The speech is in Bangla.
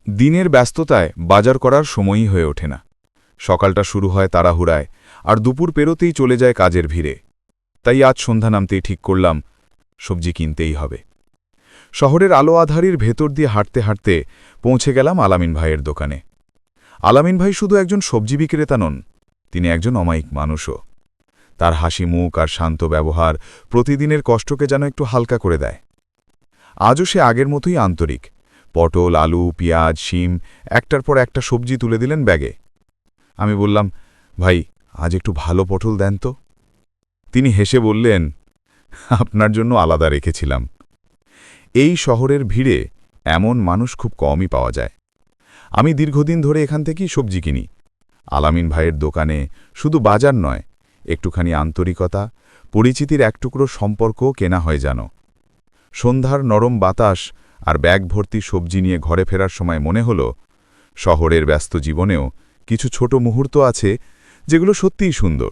দিনের ব্যস্ততায় বাজার করার সময়ই হয়ে ওঠে না। সকালটা শুরু হয় তাড়াহুড়ায়, আর দুপুর পেরোতেই চলে যায় কাজের ভিড়ে। তাই আজ সন্ধ্যা নামতেই ঠিক করলাম সবজি কিনতেই হবে। শহরের আলো আধারির ভেতর দিয়ে হাঁটতে হাঁটতে পৌঁছে গেলাম আলামিন ভাইয়ের দোকানে। আলামিন ভাই শুধু একজন সবজি বিক্রেতা নন, তিনি একজন অমায়িক মানুষও। তার হাসি মুখ আর শান্ত ব্যবহার প্রতিদিনের কষ্টকে যেন একটু হালকা করে দেয়। আজও সে আগের মতোই আন্তরিক। পটল, আলু, পেঁয়াজ, শিম একটার পর একটা সবজি তুলে দিলেন ব্যাগে। আমি বললাম, ভাই, আজ একটু ভালো পটল দেন তো। তিনি হেসে বললেন, আপনার জন্য আলাদা রেখেছিলাম। এই শহরের ভিড়ে এমন মানুষ খুব কমই পাওয়া যায়। আমি দীর্ঘদিন ধরে এখান থেকেই সবজি কিনি। আলামিন ভাইয়ের দোকানে শুধু বাজার নয়, একটুখানি আন্তরিকতা, পরিচিতির এক টুকরো সম্পর্কও কেনা হয় জানো। সন্ধ্যার নরম বাতাস আর ব্যাগ ভর্তি সবজি নিয়ে ঘরে ফেরার সময় মনে হল, শহরের ব্যস্ত জীবনেও কিছু ছোট মুহূর্ত আছে যেগুলো সত্যিই সুন্দর।